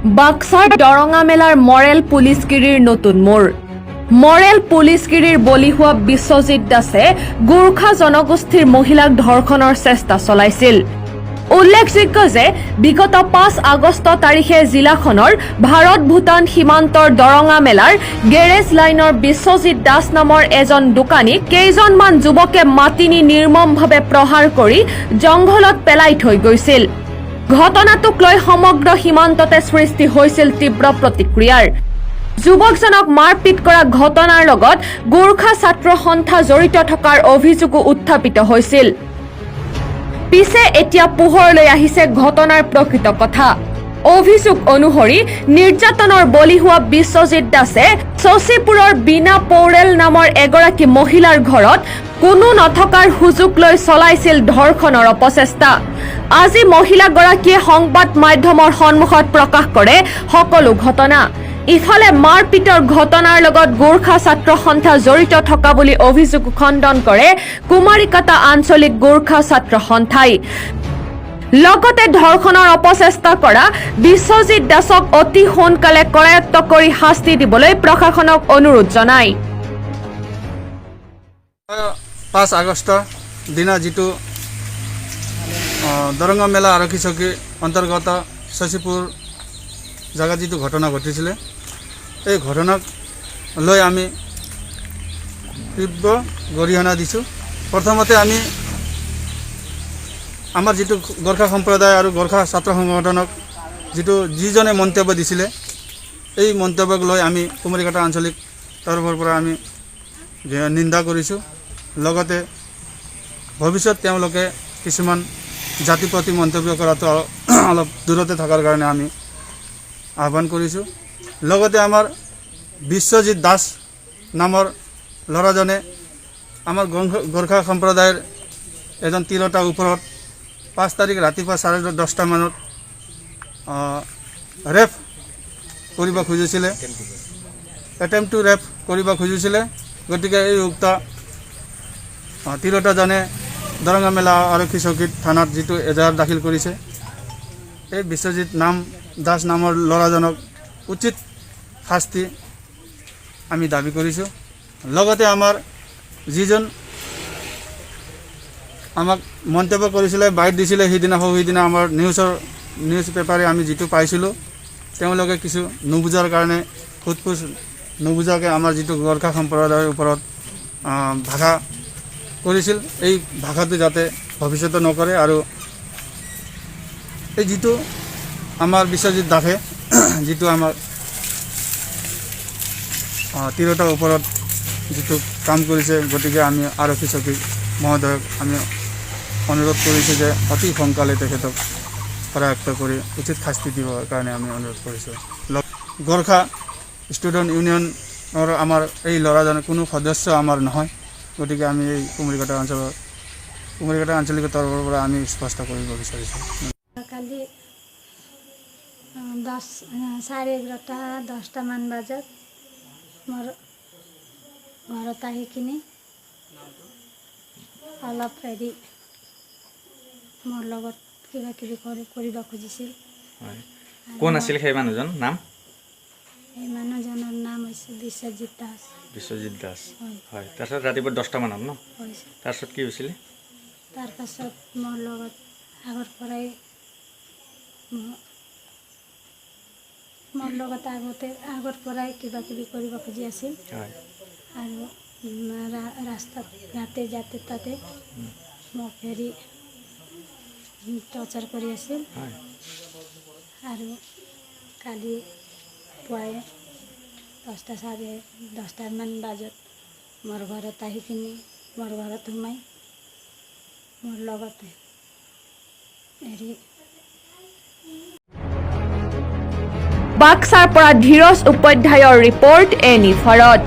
বাক্সাৰ দৰঙা মেলাৰ মৰেল পুলিচগিৰিৰ নতুন মোৰ মৰেল পুলিচগিৰিৰ বলি হোৱা বিশ্বজিৎ দাসে গোৰ্খা জনগোষ্ঠীৰ মহিলাক ধৰ্ষণৰ চেষ্টা চলাইছিল। উল্লেখযোগ্য যে বিগত 5 আগষ্ট তাৰিখে জিলাখনৰ ভাৰত ভূটান সীমান্তৰ দৰঙা মেলাৰ গেৰেজ লাইনৰ বিশ্বজিৎ দাস নামৰ এজন দোকানীক কেইজনমান যুৱকে মাতি নি নিৰ্মমভাৱে প্ৰহাৰ কৰি জংঘলত পেলাই থৈ গৈছিল। ঘটনাটোক লৈ সমগ্ৰ সীমান্ততে সৃষ্টি হৈছিল তীব্ৰ প্ৰতিক্ৰিয়াৰ। যুৱকজনক মাৰপিট কৰা ঘটনাৰ লগত গোৰ্খা ছাত্ৰ সন্থা জড়িত থকাৰ অভিযোগো উত্থাপিত হৈছিল। পিছে এতিয়া পোহৰলৈ আহিছে ঘটনাৰ প্ৰকৃত কথা। অভিযোগ অনুসৰি নিৰ্যাতনৰ বলি হোৱা বিশ্বজিৎ দাসে শশীপুৰৰ বীণা পৌৰেল নামৰ এগৰাকী মহিলাৰ ঘৰত কোনো নথকাৰ সুযোগ লৈ চলাইছিল ধৰ্ষণৰ অপচেষ্টা। আজি মহিলাগৰাকীয়ে সংবাদ মাধ্যমৰ সন্মুখত প্ৰকাশ কৰে সকলো ঘটনা। ইফালে মাৰপিটৰ ঘটনাৰ লগত গোৰ্খা ছাত্ৰ সন্থা জড়িত থকা বুলি অভিযোগ খণ্ডন কৰে কুমাৰিকাটা আঞ্চলিক গোৰ্খা ছাত্ৰ সন্থাই। লগতে ধৰ্ষণৰ অপচেষ্টা কৰা বিশ্বজিৎ দাসক অতি সোনকালে কৰায়ত্ব কৰি শাস্তি দিবলৈ প্ৰশাসনক অনুৰোধ জনায়। 5 আগষ্ট দিনা যেটো দৰঙা মেলা আৰক্ষী চকী অন্তৰ্গত শশীপুৰ জাগা যেটো ঘটনা ঘটিছিলে, এই ঘটনাক লৈ আমি তীব্ৰ গৰিহণা দিছোঁ। প্ৰথমতে আমি আমাৰ যেটো গোৰ্খা সম্প্ৰদায় আৰু গোৰ্খা ছাত্ৰ সংগঠনক যিজনে মন্তব্য দিছিলে, এই মন্তব্যক লৈ আমি কুমাৰিকাটা আঞ্চলিক তৰফৰ পৰা আমি নিন্দা কৰিছোঁ। লগতে ভৱিষ্যত তেওঁলোকে কিছুমান জাতি প্ৰতি মন্তব্য কৰাটো অলপ দূৰতে থকাৰ কাৰণে আমি আহ্বান কৰিছোঁ। লগতে আমাৰ বিশ্বজিৎ দাস নামৰ ল'ৰাজনে আমাৰ গোৰ্খা সম্প্ৰদায়ৰ এজন তিৰোতাৰ ওপৰত 5 তাৰিখ ৰাতিপুৱা 10:30 মানত ৰেপ কৰিব খুজিছিলে, এটেম্প টু ৰেপ কৰিব খুজিছিলে। গতিকে এই উক্ত তিৰোতাজনে দৰঙা মেলা আৰক্ষী চকীত থানাত যেটো এজাহাৰ দাখিল কৰিছে, এই বিশ্বজিৎ দাস নামৰ ল'ৰাজনক উচিত শাস্তি আমি দাবী কৰিছোঁ। লগতে আমাৰ যিজন আমাক মন্তব্য কৰিছিলে, বাইট দিছিলে, সেইদিনা আমাৰ নিউজ পেপাৰে আমি যেটো পাইছিলোঁ, তেওঁলোকে কিছু নুবুজাৰ কাৰণে সোধপোছ নুবুজাকৈ আমাৰ যেটো গোৰ্খা সম্প্ৰদায়ৰ ওপৰত ভাষা কৰিছিল, এই ভাষাটো যাতে ভৱিষ্যতে নকৰে। আৰু এই যেটো আমাৰ বিশ্বজিৎ দাসে যেটো আমাৰ তিৰোতাৰ ওপৰত যেটো কাম কৰিছে, গতিকে আমি আৰক্ষী চকী মহোদয়ক আমি অনুৰোধ কৰিছোঁ যে অতি সোনকালে তেখেতক কৰায়ত্ব কৰি উচিত শাস্তি দিবৰ কাৰণে আমি অনুৰোধ কৰিছোঁ। গোৰ্খা ষ্টুডেণ্ট ইউনিয়নৰ আমাৰ এই ল'ৰাজনে কোনো সদস্য আমাৰ নহয়, গতিকে আমি এই কুমাৰিকাটা আঞ্চলিকৰ তৰফৰ পৰা আমি স্পষ্ট কৰিব বিচাৰিছোঁ। কালি 11:30 মান বজাত মোৰ ঘৰত আহি কিনি অলপ হেৰি মোৰ লগত কিবা কিবি কৰিব খুজিছিল। কোন আছিল সেই মানুহজন নাম? এই মানুহজনৰ নাম হৈছে বিশ্বজিৎ দাস। বিশ্বজিৎ দাস, হয়। তাৰপিছত ৰাতিপুৱা 10টা মানত ন? তাৰপিছত কি হৈছিলে? তাৰপাছত মোৰ লগত আগৰ পৰাই কিবা কিবি কৰিব খুজি আছিল। আৰু ৰাস্তাত ঘাটে যাতে তাতে মোক হেৰি টৰ্চাৰ কৰি আছিল। আৰু কালি পুৱাই 10:30 মান বজাত মোৰ ঘৰত আহি কিনি মোৰ ঘৰত সোমাই মোৰ লগতে হেৰি বাক্সাৰ পৰা ধীৰজ উপাধ্যায়ৰ ৰিপৰ্ট এনি ভাৰত।